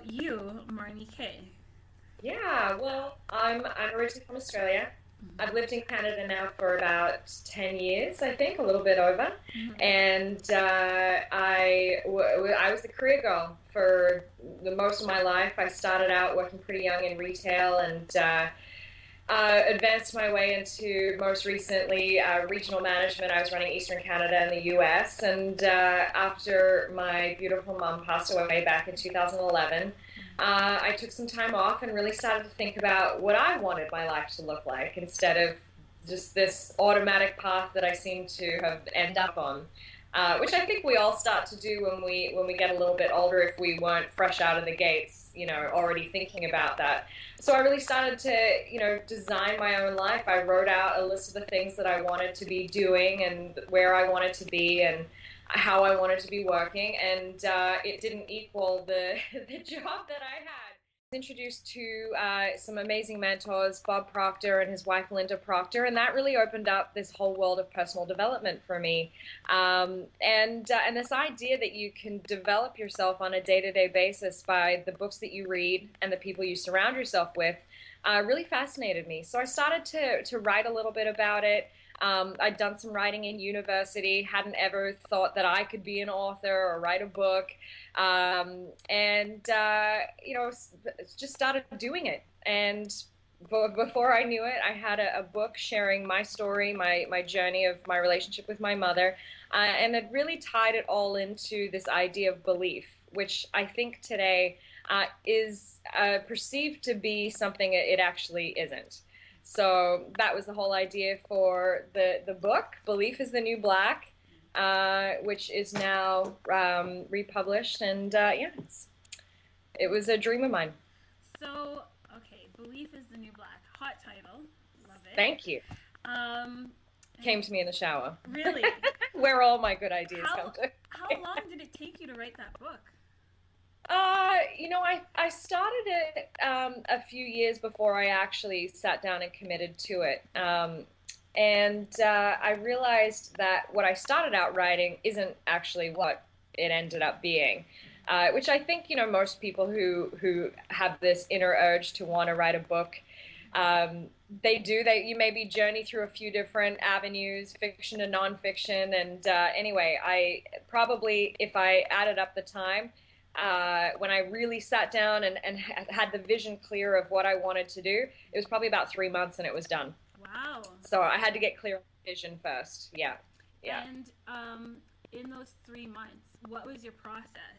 about you, Marnie Kay? Yeah, well, I'm originally from Australia. I've lived in Canada now for about 10 years, I think, a little bit over. Mm-hmm. And I was the career girl for the most of my life. I started out working pretty young in retail and advanced my way into most recently regional management. I was running Eastern Canada and the US. And after my beautiful mom passed away back in 2011, I took some time off and really started to think about what I wanted my life to look like instead of just this automatic path that I seem to have ended up on. Which I think we all start to do when we get a little bit older if we weren't fresh out of the gates, already thinking about that. So I really started to, design my own life. I wrote out a list of the things that I wanted to be doing and where I wanted to be and how I wanted to be working, and it didn't equal the the job that I had. Introduced to some amazing mentors, Bob Proctor and his wife Linda Proctor, and that really opened up this whole world of personal development for me. And this idea that you can develop yourself on a day-to-day basis by the books that you read and the people you surround yourself with really fascinated me. So I started to write a little bit about it. I'd done some writing in university, hadn't ever thought that I could be an author or write a book, just started doing it. And before I knew it, I had a book sharing my story, my journey of my relationship with my mother, and it really tied it all into this idea of belief, which I think today is perceived to be something it actually isn't. So that was the whole idea for the book, Belief is the New Black, which is now republished, and it was a dream of mine. So, okay, Belief is the New Black. Hot title. Love it. Thank you. Came to me in the shower. Really? Where all my good ideas come to. How long did it take you to write that book? I started it a few years before I actually sat down and committed to it. I realized that what I started out writing isn't actually what it ended up being, which I think, most people who have this inner urge to want to write a book, they do. You maybe journey through a few different avenues, fiction and nonfiction. And anyway, I probably, if I added up the time, when I really sat down and had the vision clear of what I wanted to do, it was probably about 3 months and it was done. Wow. So I had to get clear on the vision first. Yeah. And in those 3 months, what was your process?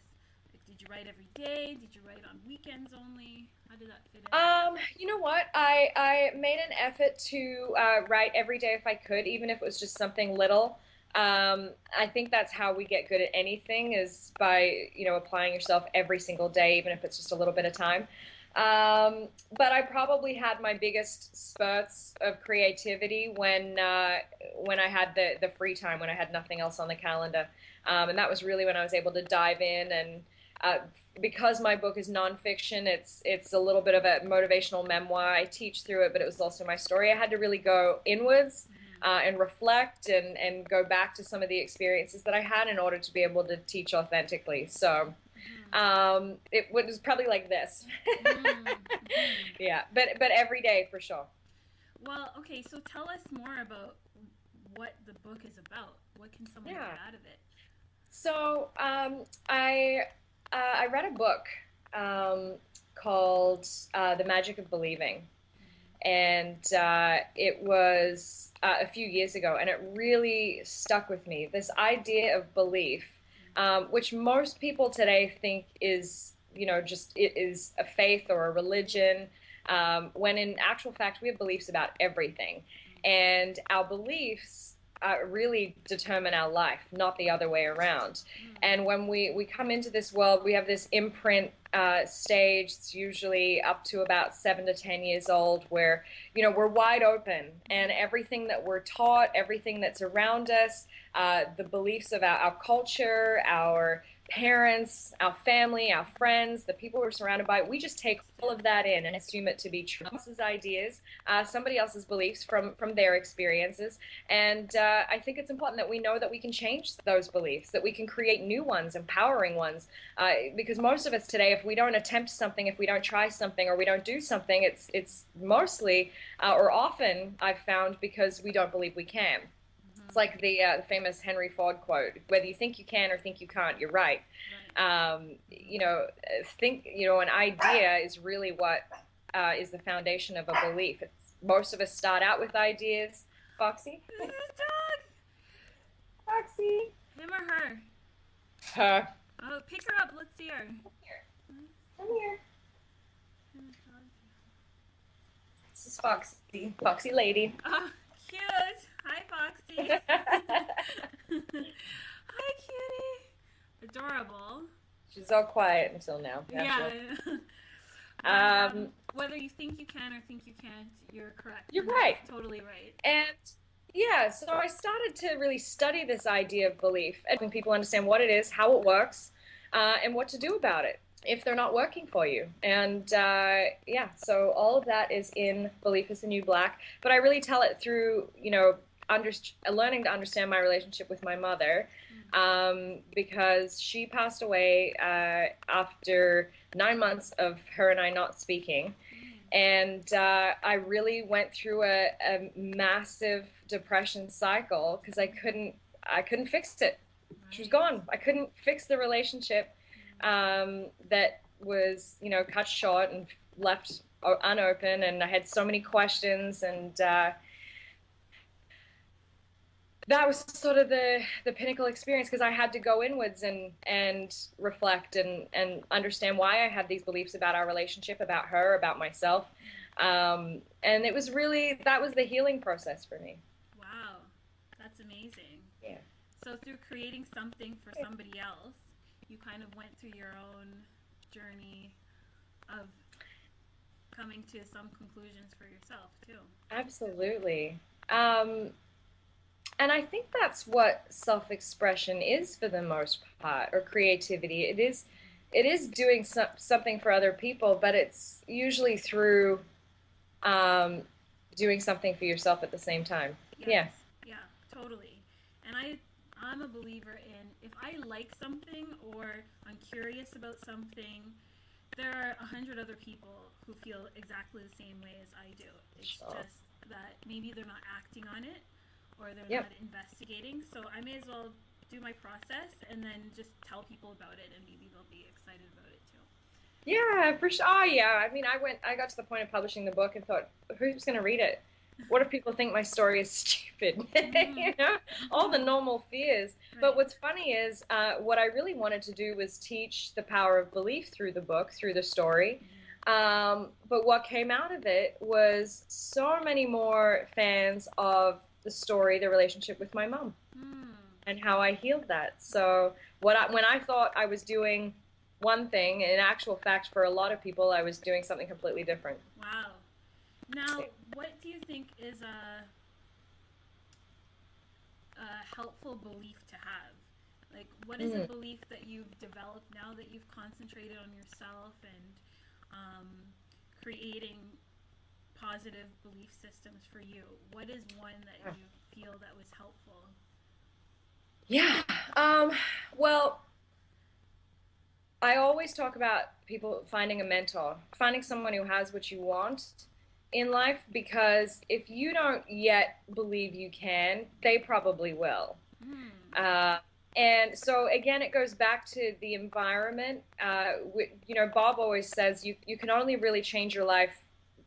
Like, did you write every day? Did you write on weekends only? How did that fit in? You know what? I made an effort to write every day if I could, even if it was just something little. I think that's how we get good at anything, is by, applying yourself every single day, even if it's just a little bit of time. But I probably had my biggest spurts of creativity when I had the free time, when I had nothing else on the calendar. And that was really when I was able to dive in, and because my book is nonfiction, it's a little bit of a motivational memoir. I teach through it, but it was also my story. I had to really go inwards and reflect and go back to some of the experiences that I had in order to be able to teach authentically. So it was probably like this. Yeah, but every day for sure. Well, okay, so tell us more about what the book is about. What can someone get out of it? So I read a book called The Magic of Believing. And it was a few years ago, and it really stuck with me. This idea of belief, which most people today think is, it is a faith or a religion, when in actual fact we have beliefs about everything. And our beliefs really determine our life, not the other way around. And when we come into this world, we have this imprint stage. It's usually up to about 7 to 10 years old, where we're wide open, and everything that we're taught, everything that's around us, the beliefs of our culture, our parents, our family, our friends, the people we're surrounded by, we just take all of that in and assume it to be true. Somebody else's ideas, somebody else's beliefs from their experiences. And I think it's important that we know that we can change those beliefs, that we can create new ones, empowering ones. Because most of us today, if we don't attempt something, if we don't try something, or we don't do something, it's mostly, or often, I've found, because we don't believe we can. It's like the famous Henry Ford quote: "Whether you think you can or think you can't, you're right." You know, an idea is really what is the foundation of a belief. Most of us start out with ideas. Foxy? This is dog. Foxy. Him or her? Her. Oh, pick her up. Let's see her. Come here. This is Foxy. Foxy lady. Oh, cute. Hi, Foxy. Hi, cutie. Adorable. She's all quiet until now. Yeah. Whether you think you can or think you can't, you're correct. You're right. Totally right. And yeah, so I started to really study this idea of belief, and helping people understand what it is, how it works, and what to do about it if they're not working for you. And yeah, so all of that is in Belief is the New Black. But I really tell it through, you know, learning to understand my relationship with my mother, because she passed away after 9 months of her and I not speaking. And I really went through a massive depression cycle because I couldn't fix it. She was gone. I couldn't fix the relationship that was, you know, cut short and left unopened, and I had so many questions, and that was sort of the pinnacle experience, because I had to go inwards and reflect and understand why I had these beliefs about our relationship, about her, about myself. And it was really, that was the healing process for me. Wow, that's amazing. Yeah. So through creating something for somebody else, you kind of went through your own journey of coming to some conclusions for yourself too. Absolutely. And I think that's what self-expression is for the most part, or creativity. It is doing something for other people, but it's usually through doing something for yourself at the same time. Yes. Yeah. Yeah, totally. And I'm a believer in, if I like something or I'm curious about something, there are 100 other people who feel exactly the same way as I do. It's just that maybe they're not acting on it, or they're not investigating. So I may as well do my process and then just tell people about it, and maybe they'll be excited about it too. Yeah, for sure. Oh, yeah. I mean, I got to the point of publishing the book and thought, who's going to read it? What if people think my story is stupid? You know, all the normal fears. Right. But what's funny is what I really wanted to do was teach the power of belief through the book, through the story. But what came out of it was so many more fans of the story, the relationship with my mom, and how I healed that. So when I thought I was doing one thing, in actual fact, for a lot of people, I was doing something completely different. Wow. Now, what do you think is a helpful belief to have? Like, what is a belief that you've developed now that you've concentrated on yourself and creating positive belief systems for you? What is one that you feel that was helpful? Yeah. Well, I always talk about people finding a mentor, finding someone who has what you want in life, because if you don't yet believe you can, they probably will. And so again, it goes back to the environment. You know, Bob always says you can only really change your life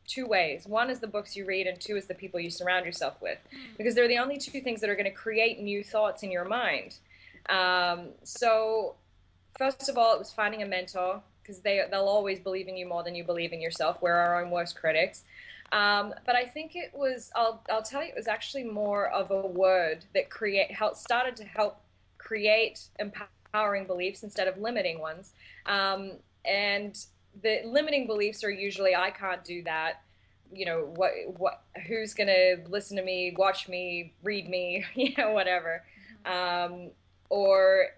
two ways. One is the books you read, and two is the people you surround yourself with, because they're the only two things that are going to create new thoughts in your mind. So first of all, it was finding a mentor, because they'll always believe in you more than you believe in yourself. We're our own worst critics. But I think it was, I'll tell you, it was actually more of a word that started to help create empowering beliefs instead of limiting ones. And the limiting beliefs are usually, I can't do that. You know, who's going to listen to me, watch me, read me, you know, whatever. Or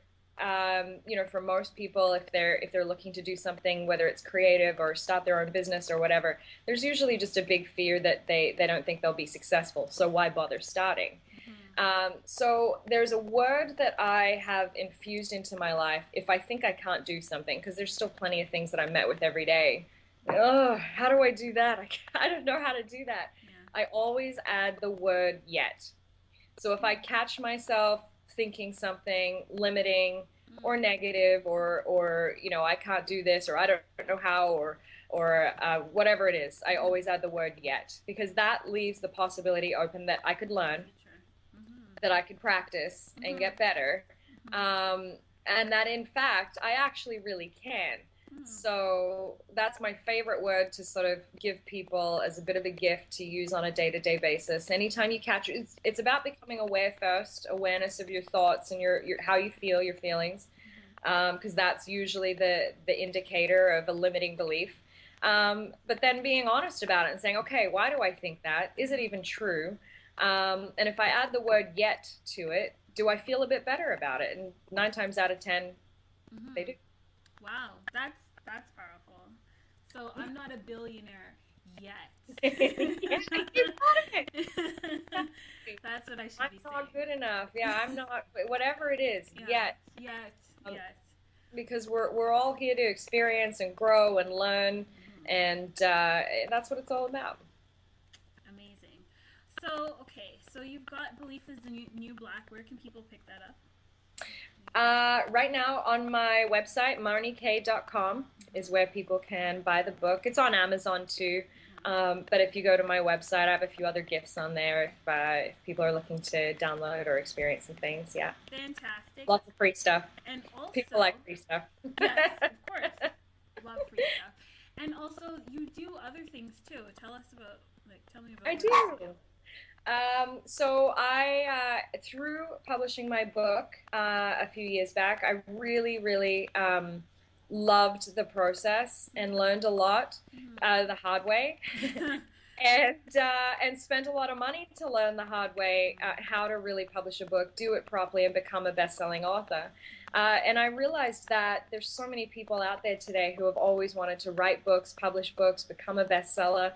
for most people, if they're looking to do something, whether it's creative or start their own business or whatever, there's usually just a big fear that they don't think they'll be successful. So why bother starting? So there's a word that I have infused into my life if I think I can't do something, because there's still plenty of things that I'm met with every day. Oh, how do I do that? I don't know how to do that. I always add the word yet. So if I catch myself thinking something limiting or negative, or I can't do this, or I don't know how, or whatever it is, I always add the word yet, because that leaves the possibility open that I could learn, that I could practice and get better, and that in fact I actually really can. So that's my favorite word to sort of give people as a bit of a gift to use on a day-to-day basis. Anytime you catch it, it's about becoming aware first, awareness of your thoughts and your how you feel, your feelings, because that's usually the indicator of a limiting belief. But then being honest about it and saying, okay, why do I think that? Is it even true? And if I add the word yet to it, do I feel a bit better about it? And 9 times out of 10, they do. Wow, that's powerful. So I'm not a billionaire yet. That's what I should be saying. I'm not good enough. Yeah, I'm not. Whatever it is, yet. Yet. Because we're all here to experience and grow and learn, and that's what it's all about. Amazing. So so you've got Belief is the New Black. Where can people pick that up? Right now on my website, marniekay.com is where people can buy the book. It's on Amazon too, but if you go to my website, I have a few other gifts on there if people are looking to download or experience some things. Yeah. Fantastic. Lots of free stuff. And also, people like free stuff. Yes, of course. Love free stuff. And also, you do other things too. Tell me about. I do. So I, through publishing my book a few years back, I really, really loved the process and learned a lot the hard way, and spent a lot of money to learn the hard way how to really publish a book, do it properly, and become a best-selling author. And I realized that there's so many people out there today who have always wanted to write books, publish books, become a bestseller.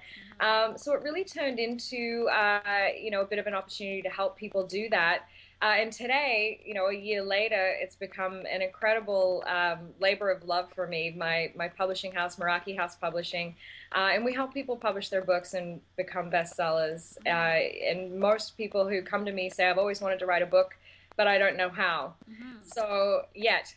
So it really turned into, a bit of an opportunity to help people do that. And today, a year later, it's become an incredible labor of love for me. My publishing house, Meraki Publishing, and we help people publish their books and become bestsellers. And most people who come to me say, I've always wanted to write a book, but I don't know how. So yet.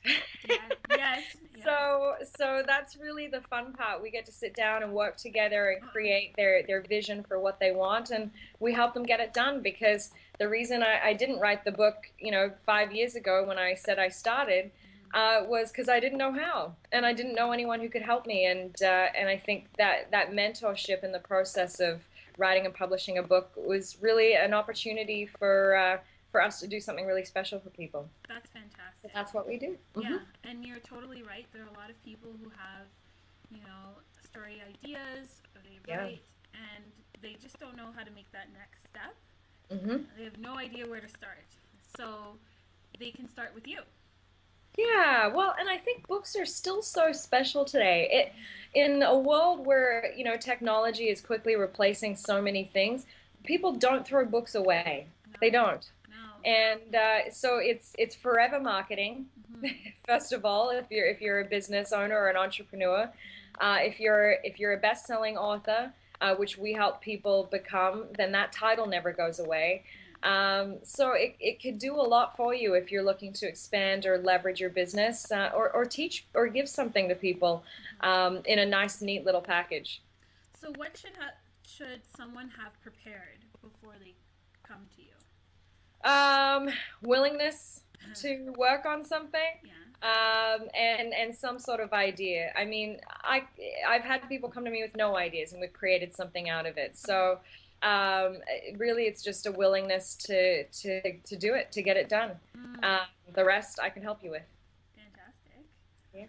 Yes. So that's really the fun part. We get to sit down and work together and create their vision for what they want, and we help them get it done. Because the reason I didn't write the book, 5 years ago when I said I started, was because I didn't know how, and I didn't know anyone who could help me. And I think that mentorship in the process of writing and publishing a book was really an opportunity for us to do something really special for people. That's fantastic. So that's what we do. Yeah, and you're totally right. There are a lot of people who have, story ideas, or they write, and they just don't know how to make that next step. They have no idea where to start. So they can start with you. Yeah, well, and I think books are still so special today. In a world where, technology is quickly replacing so many things, people don't throw books away. No. They don't. And so it's forever marketing. First of all, if you're a business owner or an entrepreneur, if you're a best-selling author, which we help people become, then that title never goes away. So it could do a lot for you if you're looking to expand or leverage your business, or teach or give something to people in a nice, neat little package. So what should someone have prepared before they come to you? Willingness to work on something, and some sort of idea. I mean, I've had people come to me with no ideas, and we've created something out of it. So really, it's just a willingness to do it, to get it done. The rest I can help you with. Fantastic. Yeah.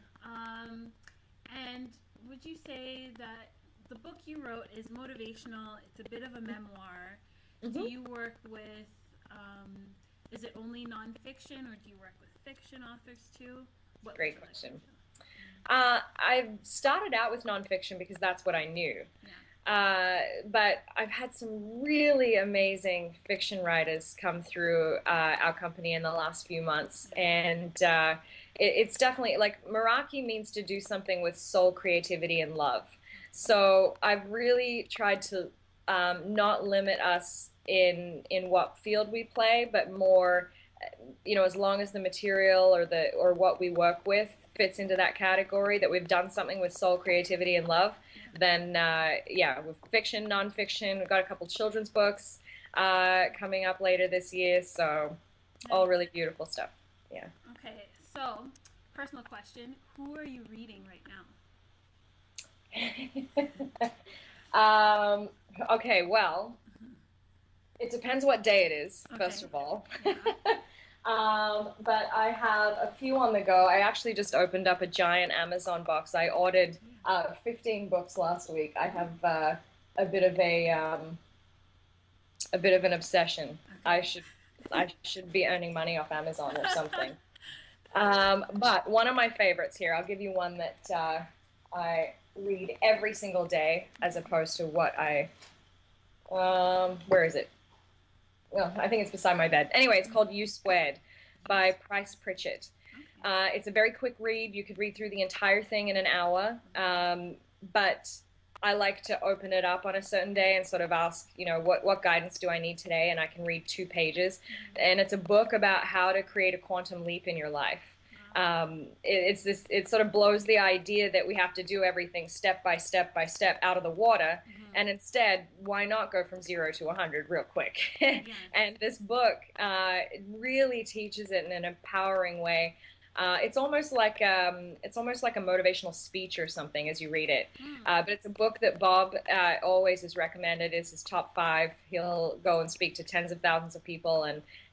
And would you say that the book you wrote is motivational? It's a bit of a memoir. Do you work with Is it only nonfiction, or do you work with fiction authors too? What Great question. I started out with nonfiction because that's what I knew. But I've had some really amazing fiction writers come through our company in the last few months. And it's definitely, like, Meraki means to do something with soul, creativity, and love. So I've really tried to not limit us in what field we play, but more, as long as the material or what we work with fits into that category, that we've done something with soul, creativity, and love, then with fiction, nonfiction, we've got a couple children's books coming up later this year, so all really beautiful stuff. Yeah. Okay, so personal question: who are you reading right now? Okay, well, it depends what day it is, first of all. Yeah. But I have a few on the go. I actually just opened up a giant Amazon box. I ordered 15 books last week. I have a bit of an obsession. Okay. I should be earning money off Amazon or something. But one of my favorites here, I'll give you one that I read every single day, as opposed to what where is it? Well, I think it's beside my bed. Anyway, it's called U Squared by Price Pritchett. It's a very quick read. You could read through the entire thing in an hour, but I like to open it up on a certain day and sort of ask, what guidance do I need today? And I can read 2 pages. And it's a book about how to create a quantum leap in your life. It sort of blows the idea that we have to do everything step by step by step out of the water. And instead, why not go from 0 to 100 real quick? And this book really teaches it in an empowering way. It's almost like a motivational speech or something as you read it. But it's a book that Bob always has recommended as his top 5. He'll go and speak to tens of thousands of people,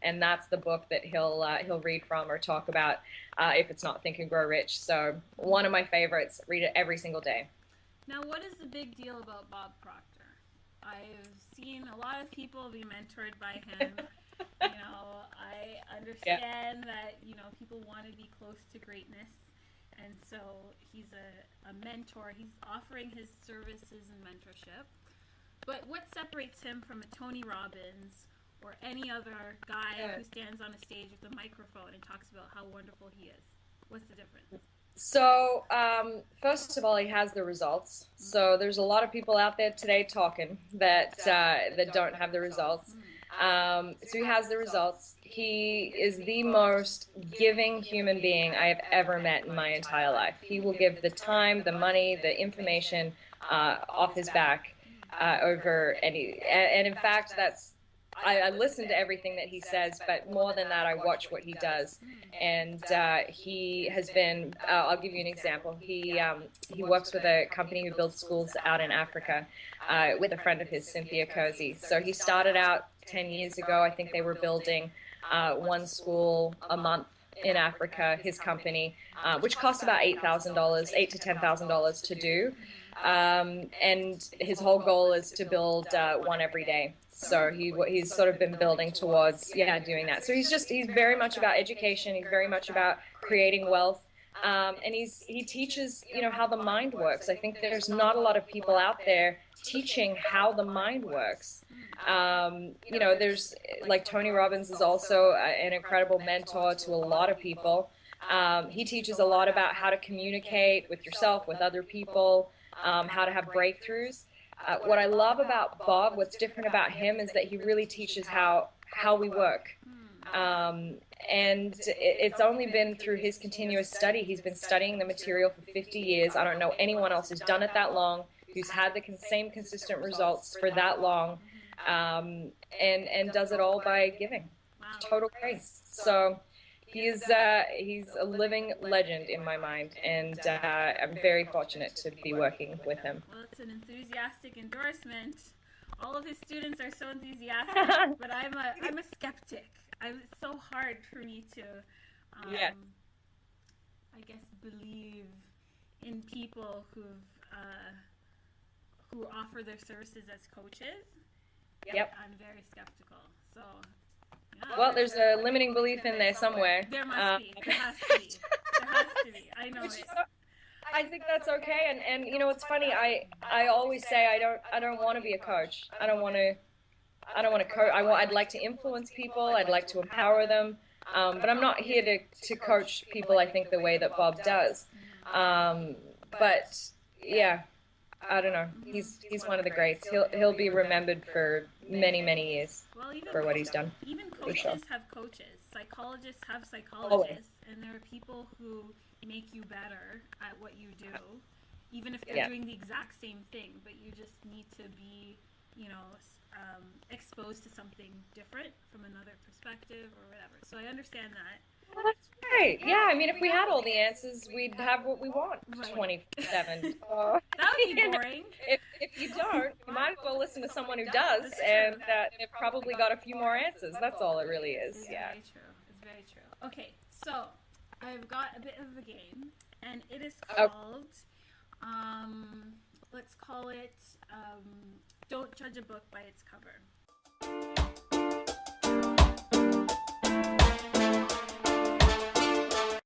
and that's the book that he'll read from or talk about if it's not Think and Grow Rich. So one of my favorites. Read it every single day. Now, what is the big deal about Bob Proctor? I've seen a lot of people be mentored by him. I understand that, people want to be close to greatness. And so he's a mentor. He's offering his services and mentorship. But what separates him from a Tony Robbins or any other guy who stands on a stage with a microphone and talks about how wonderful he is? What's the difference? So, first of all, he has the results. So there's a lot of people out there today talking that don't have the results. So he has the results. He is the most giving human being I have ever met in my entire life. He will give the time, the money, the information off his back over any. And in fact, I listen to everything that he says, but more than that, I watch what he does. And he has been, I'll give you an example. He works with a company who builds schools out in Africa with a friend of his, Cynthia Kersey. So he started out 10 years ago. I think they were building 1 school a month in Africa, his company, which costs about $8,000, $8,000 to $10,000 to do. And his whole goal is to build 1 every day. So he's sort of been building towards, doing that. So he's very much about education. He's very much about creating wealth. And he teaches, how the mind works. I think there's not a lot of people out there teaching how the mind works. There's, like, Tony Robbins is also an incredible mentor to a lot of people. He teaches a lot about how to communicate with yourself, with other people, how to have breakthroughs. What I love about Bob, what's different about him, is that he really teaches how we work. And it's only been through his continuous study. He's been studying the material for 50 years. I don't know anyone else who's done it that long, who's had the same consistent results for that long, and does it all by giving. Total grace. So he's a living legend in my mind, and I'm very fortunate to be working with him. Well, it's an enthusiastic endorsement. All of his students are so enthusiastic, but I'm a skeptic. It's so hard for me to, I guess, believe in people who offer their services as coaches. Yep. I'm very skeptical. So Yeah. Well, there's a limiting belief in there somewhere. There must be. There has to be. There has to be. I know it. I think that's okay, and you know it's funny. I always say I don't want to be a coach. I don't want to coach. I'd like to influence people. I'd like to empower them, but I'm not here to coach people. I think the way that Bob does, but yeah, I don't know. He's one of the greats. He'll be remembered for many years for what he's done. Even coaches have coaches. Psychologists have psychologists, and there are people who make you better at what you do, even if they're doing the exact same thing, but you just need to be, exposed to something different from another perspective or whatever. So I understand that. Well, that's great. Yeah, I mean, if we had all the answers, we'd have what we want. Right. 27. That would be boring. If you don't, you might as well listen to someone who does, and they've probably got a few more answers. That's all it really is. It's very true. It's very true. Okay, so I've got a bit of a game, and it is called, let's call it, Don't Judge a Book by Its Cover.